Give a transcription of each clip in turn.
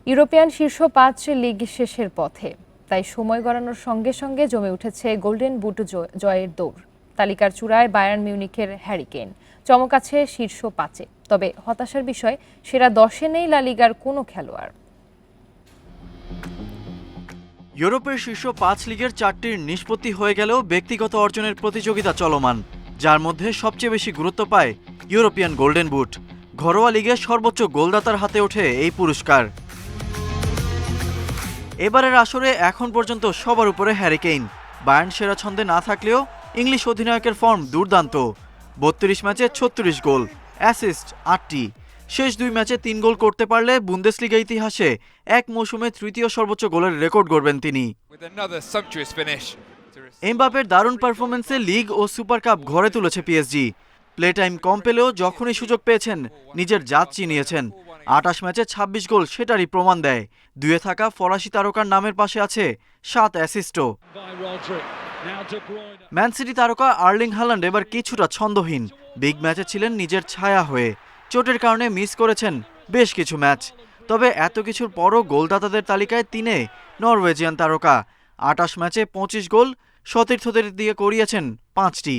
European শীর্ষ ৫ league শেষের পথে, তাই সময় গড়ানোর সঙ্গে সঙ্গে জমে উঠেছে গোল্ডেন বুট জয়ের দৌড়। তালিকার চূড়ায় বায়ার্ন মিউনিখের হ্যারি কেইন, চমক আছে শীর্ষ ৫-এ। তবে হতাশার বিষয়, সেরা ১০-এ নেই লা লিগার কোনো খেলোয়াড়। ইউরোপের শীর্ষ ৫ লিগের ৪টির নিষ্পত্তি হয়ে গেলেও ব্যক্তিগত অর্জনের প্রতিযোগিতা চলমান, যার মধ্যে সবচেয়ে বেশি গুরুত্ব পায় ইউরোপিয়ান গোল্ডেন বুট। ঘরোয়া লিগে সর্বোচ্চ গোলদাতার হাতে ওঠে এই পুরস্কার। এবারের আসরে এখন পর্যন্ত সবার উপরে হ্যারি কেইন। বায়ার্ন সেরা ছন্দে না থাকলেও ইংলিশ অধিনায়কের ফর্ম দুর্দান্ত। ৩২ ম্যাচে ৩৬ গোল, অ্যাসিস্ট 8টি। শেষ 2 ম্যাচে 3 গোল করতে পারলে বুন্দেসলিগা ইতিহাসে এক মৌসুমে তৃতীয় সর্বোচ্চ গোলের রেকর্ড গড়বেন তিনি। এমবাপের দারুণ পারফরমেন্সে লিগ ও সুপার কাপ ঘরে তুলেছে পিএসজি। প্লে টাইম কম পেলেও যখনই সুযোগ পেয়েছেন নিজের জাত চিনিয়েছেন। ২৮ ম্যাচে ২৬ গোল সেটারই প্রমাণ দেয়। দুয়ে থাকা ফরাসি তারকার নামের পাশে আছে 7 অ্যাসিস্টও। ম্যান সিটি তারকা আর্লিং হাল্যান্ড এবার কিছুটা ছন্দহীন। বিগ ম্যাচে ছিলেন নিজের ছায়া হয়ে। চোটের কারণে মিস করেছেন বেশ কিছু ম্যাচ। তবে এত কিছুর পরও গোলদাতাদের তালিকায় 3-এ নরওয়েজিয়ান তারকা। ২৮ ম্যাচে 25 গোল, সতীর্থদের দিয়ে করিয়েছেন 5টি।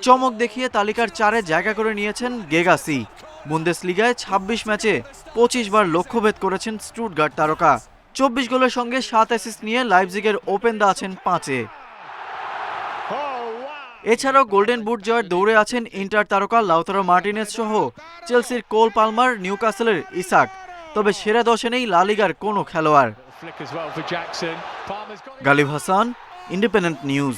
চমক দেখিয়ে তালিকার 4-এ জায়গা করে নিয়েছেন গেগাসি। বুন্দেসলিগায় ২৬ ম্যাচে 25 বার লক্ষ্যভেদ করেছেন স্টুটগার্ট তারকা। 24 গোলের সঙ্গে 7 অ্যাসিস্ট নিয়ে লাইপজিগের ওপেনদা আছেন 5-এ। এছাড়াও গোল্ডেন বুট জয়ের দৌড়ে আছেন ইন্টার তারকা লাউতারো মার্টিনেজ সহ চেলসির কোল পালমার, নিউক্যাসলের ইসাক। তবে সেরা 10-এ নেই লা লিগার কোনো খেলোয়াড়। Ghalib Hasan, Independent news.